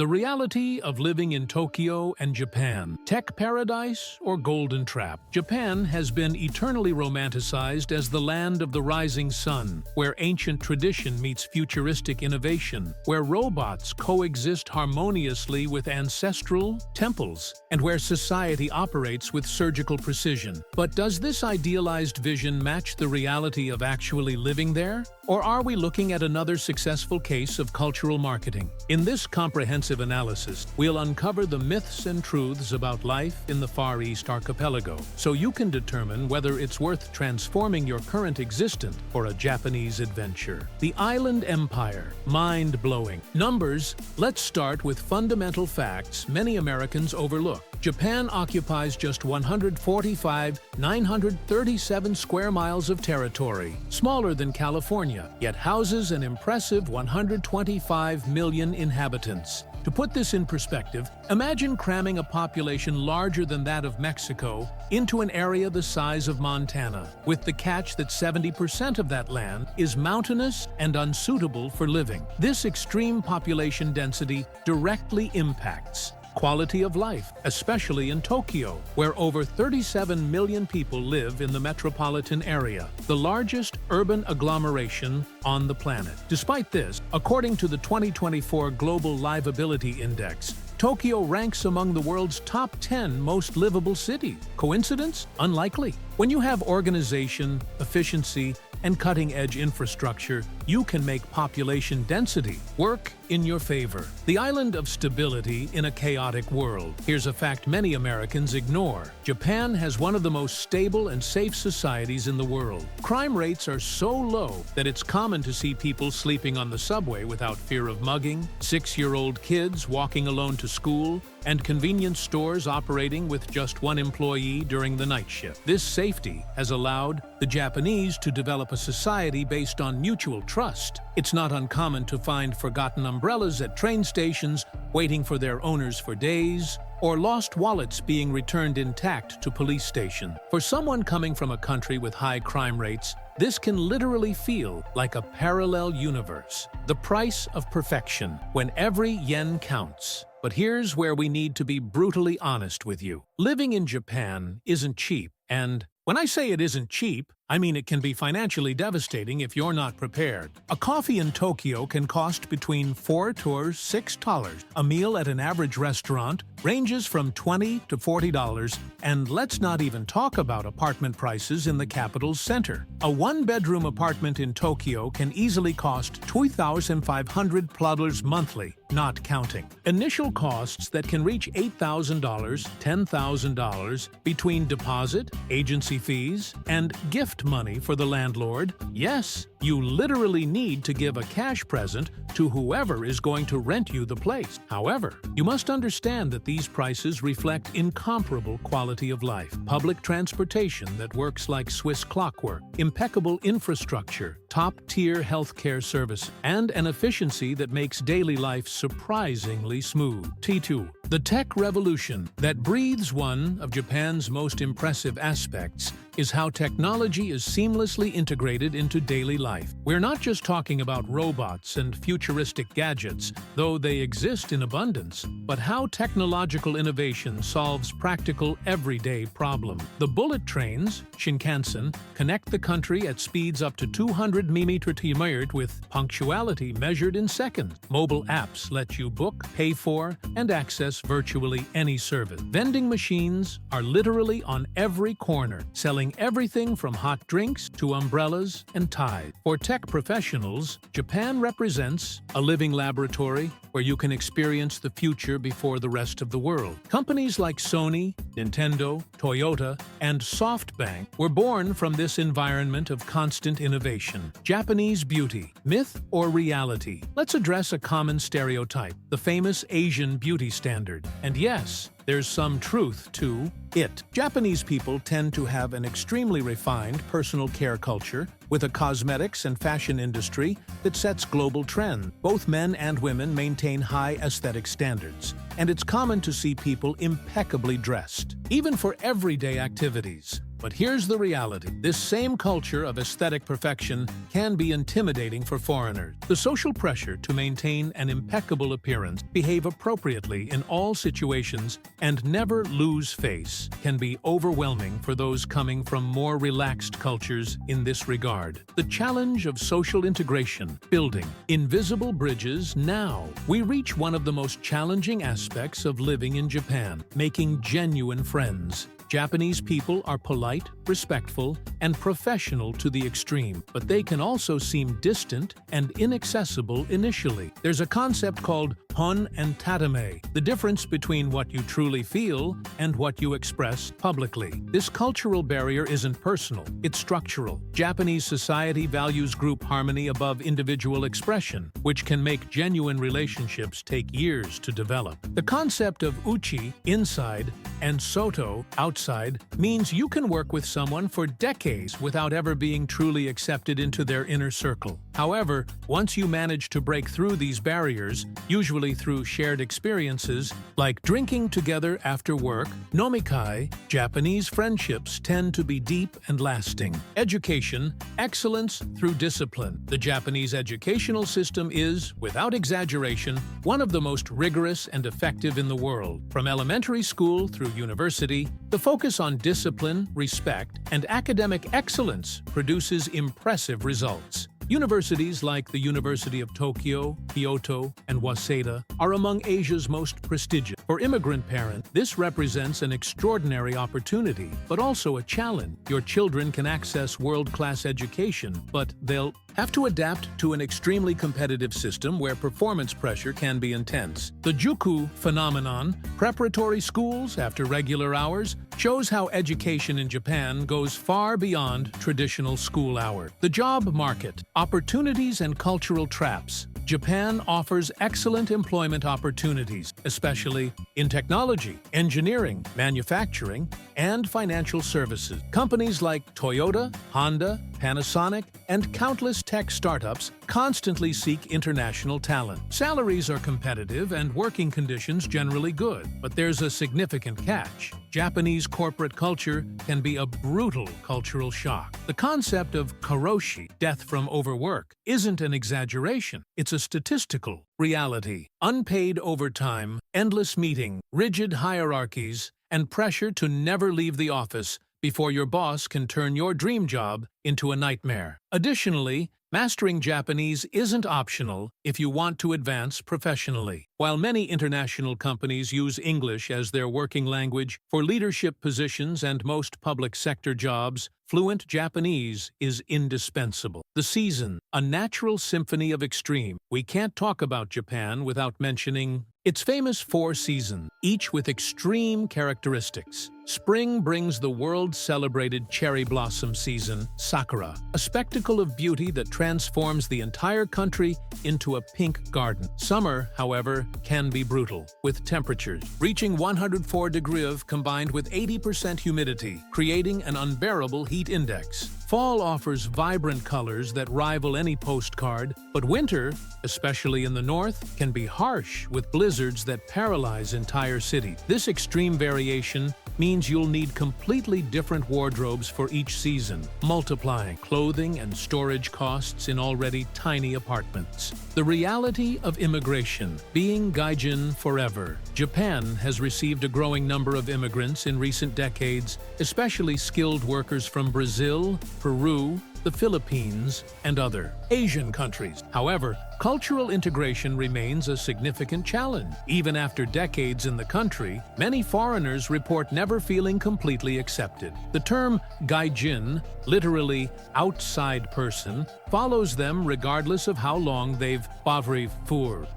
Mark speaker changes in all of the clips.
Speaker 1: The reality of living in Tokyo and Japan. Tech paradise or golden trap? Japan has been eternally romanticized as the land of the rising sun, where ancient tradition meets futuristic innovation, where robots coexist harmoniously with ancestral temples, and where society operates with surgical precision. But does this idealized vision match the reality of actually living there? Or are we looking at another successful case of cultural marketing? In this comprehensive analysis, we'll uncover the myths and truths about life in the Far East archipelago, so you can determine whether it's worth transforming your current existence for a Japanese adventure. The island empire. Mind-blowing. Numbers. Let's start with fundamental facts many Americans overlook. Japan occupies just 145,937 square miles of territory, smaller than California, yet houses an impressive 125 million inhabitants. To put this in perspective, imagine cramming a population larger than that of Mexico into an area the size of Montana, with the catch that 70% of that land is mountainous and unsuitable for living. This extreme population density directly impacts quality of life, especially in Tokyo, where over 37 million people live in the metropolitan area, the largest urban agglomeration on the planet. Despite this, according to the 2024 Global Livability Index, Tokyo ranks among the world's top 10 most livable cities. Coincidence? Unlikely. When you have organization, efficiency, and cutting-edge infrastructure, you can make population density work in your favor. The island of stability in a chaotic world. Here's a fact many Americans ignore. Japan has one of the most stable and safe societies in the world. Crime rates are so low that it's common to see people sleeping on the subway without fear of mugging, 6-year-old kids walking alone to school, and convenience stores operating with just one employee during the night shift. This safety has allowed the Japanese to develop a society based on mutual trust. It's not uncommon to find forgotten umbrellas at train stations waiting for their owners for days, or lost wallets being returned intact to police station. For someone coming from a country with high crime rates, this can literally feel like a parallel universe. The price of perfection, when every yen counts. But here's where we need to be brutally honest with you. Living in Japan isn't cheap, and when I say it isn't cheap, I mean it can be financially devastating if you're not prepared. A coffee in Tokyo can cost between $4 to $6. A meal at an average restaurant ranges from $20 to $40, and let's not even talk about apartment prices in the capital's center. A one-bedroom apartment in Tokyo can easily cost $2,500 monthly, not counting initial costs that can reach $8,000, $10,000 between deposit, agency fees, and gift money for the landlord. Yes, you literally need to give a cash present to whoever is going to rent you the place. However, you must understand that these prices reflect incomparable quality of life. Public transportation that works like Swiss clockwork, impeccable infrastructure, top-tier healthcare service, and an efficiency that makes daily life surprisingly smooth. T2. The tech revolution that breathes. One of Japan's most impressive aspects is how technology is seamlessly integrated into daily life. We're not just talking about robots and futuristic gadgets, though they exist in abundance, but how technological innovation solves practical, everyday problems. The bullet trains, Shinkansen, connect the country at speeds up to 200 mm/h with punctuality measured in seconds. Mobile apps let you book, pay for, and access virtually any service. Vending machines are literally on every corner, selling everything from hot drinks to umbrellas and ties. For tech professionals, Japan represents a living laboratory where you can experience the future before the rest of the world. Companies like Sony, Nintendo, Toyota, and SoftBank were born from this environment of constant innovation. Japanese beauty, myth or reality? Let's address a common stereotype, the famous Asian beauty standard. And yes, there's some truth to it. Japanese people tend to have an extremely refined personal care culture with a cosmetics and fashion industry that sets global trends. Both men and women maintain high aesthetic standards, and it's common to see people impeccably dressed, even for everyday activities. But here's the reality. This same culture of aesthetic perfection can be intimidating for foreigners. The social pressure to maintain an impeccable appearance, behave appropriately in all situations, and never lose face can be overwhelming for those coming from more relaxed cultures in this regard. The challenge of social integration, building invisible bridges now. We reach one of the most challenging aspects of living in Japan, making genuine friends. Japanese people are polite, respectful, and professional to the extreme, but they can also seem distant and inaccessible initially. There's a concept called hon and tatame, the difference between what you truly feel and what you express publicly. This cultural barrier isn't personal, it's structural. Japanese society values group harmony above individual expression, which can make genuine relationships take years to develop. The concept of uchi, inside, and soto, outside, means you can work with someone for decades without ever being truly accepted into their inner circle. However, once you manage to break through these barriers, usually through shared experiences like drinking together after work, nomikai, Japanese friendships tend to be deep and lasting. Education, excellence through discipline. The Japanese educational system is, without exaggeration, one of the most rigorous and effective in the world. From elementary school through university, the focus on discipline, respect, and academic excellence produces impressive results. Universities like the University of Tokyo, Kyoto, and Waseda are among Asia's most prestigious. For immigrant parents, this represents an extraordinary opportunity, but also a challenge. Your children can access world-class education, but they'll have to adapt to an extremely competitive system where performance pressure can be intense. The Juku phenomenon, preparatory schools after regular hours, shows how education in Japan goes far beyond traditional school hours. The job market, opportunities and cultural traps. Japan offers excellent employment opportunities, especially in technology, engineering, manufacturing, and financial services. Companies like Toyota, Honda, Panasonic, and countless tech startups constantly seek international talent. Salaries are competitive and working conditions generally good, but there's a significant catch. Japanese corporate culture can be a brutal cultural shock. The concept of karoshi, death from overwork, isn't an exaggeration. It's a statistical reality. Unpaid overtime, endless meeting, rigid hierarchies, and pressure to never leave the office before your boss can turn your dream job into a nightmare. Additionally, mastering Japanese isn't optional if you want to advance professionally. While many international companies use English as their working language for leadership positions and most public sector jobs, fluent Japanese is indispensable. The season, a natural symphony of extreme. We can't talk about Japan without mentioning its famous 4 seasons, each with extreme characteristics. Spring brings the world-celebrated cherry blossom season, sakura, a spectacle of beauty that transforms the entire country into a pink garden. Summer, however, can be brutal, with temperatures reaching 104 degrees combined with 80% humidity, creating an unbearable heat index. Fall offers vibrant colors that rival any postcard, but winter, especially in the north, can be harsh with blizzards that paralyze entire cities. This extreme variation means you'll need completely different wardrobes for each season, multiplying clothing and storage costs in already tiny apartments. The reality of immigration, being gaijin forever. Japan has received a growing number of immigrants in recent decades, especially skilled workers from Brazil, Peru, the Philippines, and other Asian countries. However, cultural integration remains a significant challenge. Even after decades in the country, many foreigners report never feeling completely accepted. The term gaijin, literally outside person, follows them regardless of how long they've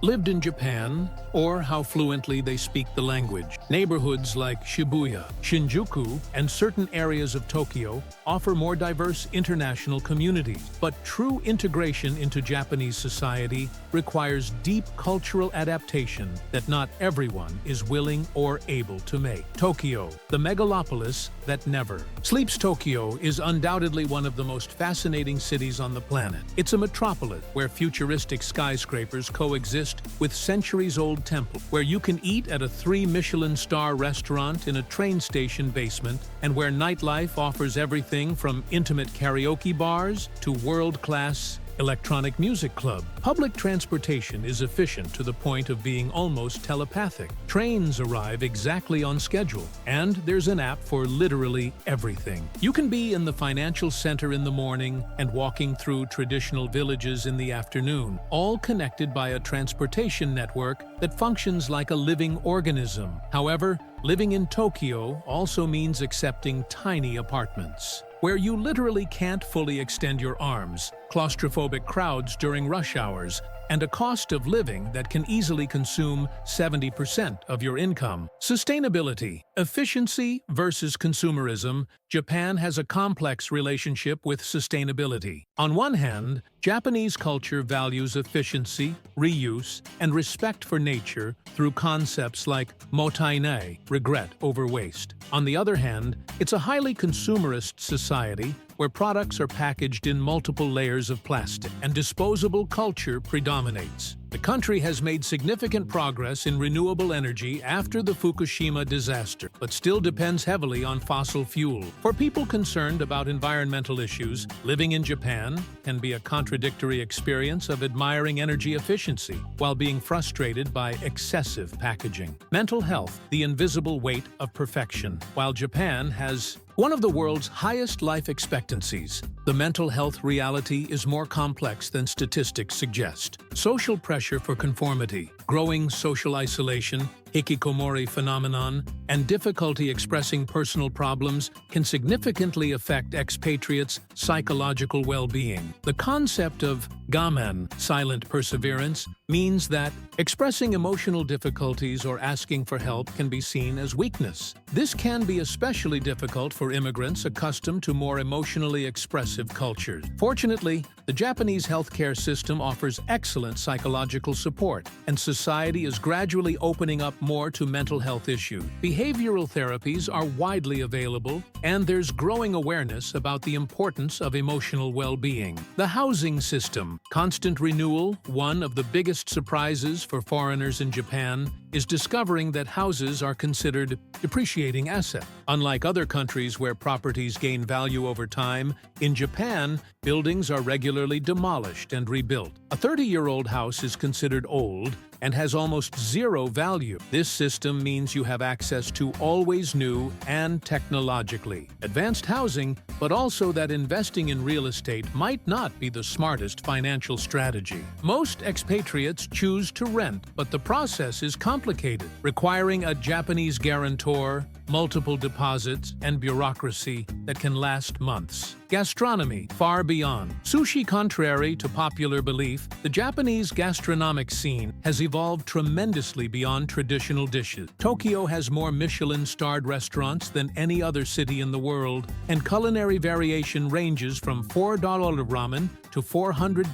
Speaker 1: lived in Japan or how fluently they speak the language. Neighborhoods like Shibuya, Shinjuku, and certain areas of Tokyo offer more diverse international communities, but true integration into Japanese society requires deep cultural adaptation that not everyone is willing or able to make. Tokyo, the megalopolis that never sleeps. Tokyo is undoubtedly one of the most fascinating cities on the planet. It's a metropolis where futuristic skyscrapers coexist with centuries-old temple, where you can eat at a 3-Michelin-star restaurant in a train station basement, and where nightlife offers everything from intimate karaoke bars to world-class electronic music club. Public transportation is efficient to the point of being almost telepathic. Trains arrive exactly on schedule, and there's an app for literally everything. You can be in the financial center in the morning and walking through traditional villages in the afternoon, all connected by a transportation network that functions like a living organism. However, living in Tokyo also means accepting tiny apartments, where you literally can't fully extend your arms, claustrophobic crowds during rush hours, and a cost of living that can easily consume 70% of your income. Sustainability, efficiency versus consumerism. Japan has a complex relationship with sustainability. On one hand, Japanese culture values efficiency, reuse, and respect for nature through concepts like mottainai, regret over waste. On the other hand, it's a highly consumerist society where products are packaged in multiple layers of plastic, and disposable culture predominates. The country has made significant progress in renewable energy after the Fukushima disaster, but still depends heavily on fossil fuel. For people concerned about environmental issues, living in Japan can be a contradictory experience of admiring energy efficiency while being frustrated by excessive packaging. Mental health, the invisible weight of perfection. While Japan has one of the world's highest life expectancies, the mental health reality is more complex than statistics suggest. Social pressure for conformity, growing social isolation, hikikomori phenomenon, and difficulty expressing personal problems can significantly affect expatriates' psychological well-being. The concept of gamen, silent perseverance, means that expressing emotional difficulties or asking for help can be seen as weakness. This can be especially difficult for immigrants accustomed to more emotionally expressive cultures. Fortunately, the Japanese healthcare system offers excellent psychological support, and society is gradually opening up more to mental health issues. Behavioral therapies are widely available, and there's growing awareness about the importance of emotional well-being. The housing system, constant renewal, one of the biggest surprises for foreigners in Japan, is discovering that houses are considered depreciating assets. Unlike other countries where properties gain value over time, in Japan, buildings are regularly demolished and rebuilt. A 30-year-old house is considered old and has almost zero value. This system means you have access to always new and technologically advanced housing, but also that investing in real estate might not be the smartest financial strategy. Most expatriates choose to rent, but the process is complicated, requiring a Japanese guarantor, multiple deposits, and bureaucracy that can last months. Gastronomy, far beyond. Sushi. Contrary to popular belief, the Japanese gastronomic scene has evolved tremendously beyond traditional dishes. Tokyo has more Michelin-starred restaurants than any other city in the world, and culinary variation ranges from $4 ramen to $400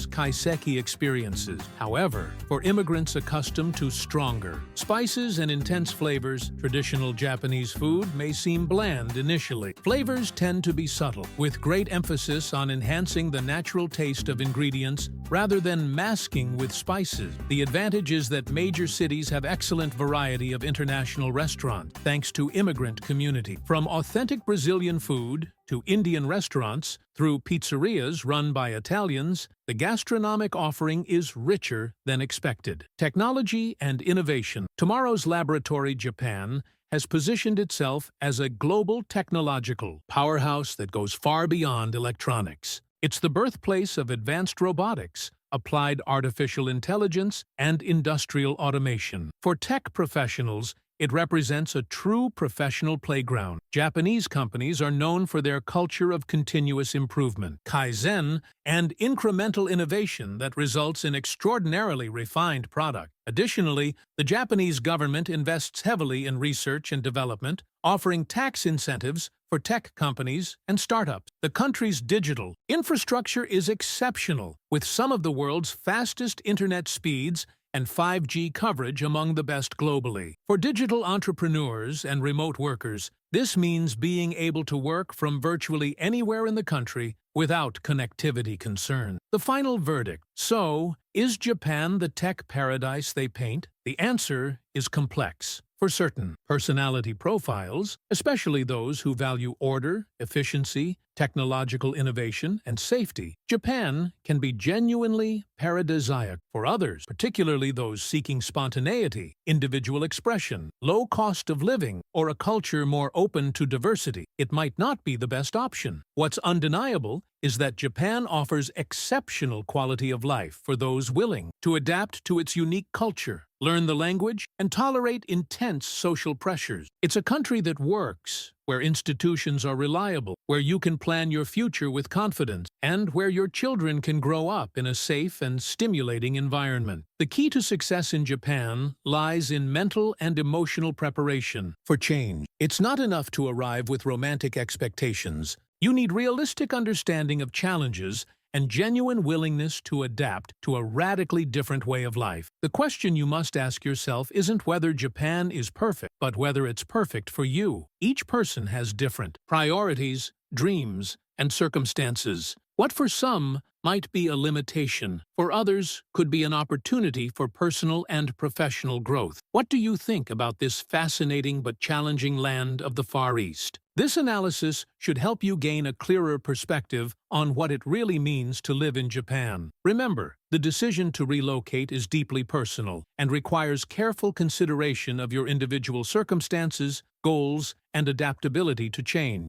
Speaker 1: kaiseki experiences. However, for immigrants accustomed to stronger spices and intense flavors, traditional Japanese food may seem bland initially. Flavors tend to be subtle, with great emphasis on enhancing the natural taste of ingredients rather than masking with spices. The advantage is that major cities have excellent variety of international restaurants, thanks to immigrant community. From authentic Brazilian food to Indian restaurants, through pizzerias run by Italians, the gastronomic offering is richer than expected. Technology and innovation. Tomorrow's laboratory, Japan, has positioned itself as a global technological powerhouse that goes far beyond electronics. It's the birthplace of advanced robotics, applied artificial intelligence, and industrial automation. For tech professionals, it represents a true professional playground. Japanese companies are known for their culture of continuous improvement, kaizen, and incremental innovation that results in extraordinarily refined product. Additionally, the Japanese government invests heavily in research and development, offering tax incentives for tech companies and startups. The country's digital infrastructure is exceptional, with some of the world's fastest internet speeds and 5G coverage among the best globally. For digital entrepreneurs and remote workers, this means being able to work from virtually anywhere in the country without connectivity concern. The final verdict. So, is Japan the tech paradise they paint? The answer is complex. For certain personality profiles, especially those who value order, efficiency, technological innovation, and safety, Japan can be genuinely paradisiac. For others, particularly those seeking spontaneity, individual expression, low cost of living, or a culture more open to diversity, it might not be the best option. What's undeniable is that Japan offers exceptional quality of life for those willing to adapt to its unique culture, learn the language, and tolerate intense social pressures. It's a country that works, where institutions are reliable, where you can plan your future with confidence, and where your children can grow up in a safe and stimulating environment. The key to success in Japan lies in mental and emotional preparation for change. It's not enough to arrive with romantic expectations. You need realistic understanding of challenges and genuine willingness to adapt to a radically different way of life. The question you must ask yourself isn't whether Japan is perfect, but whether it's perfect for you. Each person has different priorities, dreams, and circumstances. What for some might be a limitation, for others could be an opportunity for personal and professional growth. What do you think about this fascinating but challenging land of the Far East? This analysis should help you gain a clearer perspective on what it really means to live in Japan. Remember, the decision to relocate is deeply personal and requires careful consideration of your individual circumstances, goals, and adaptability to change.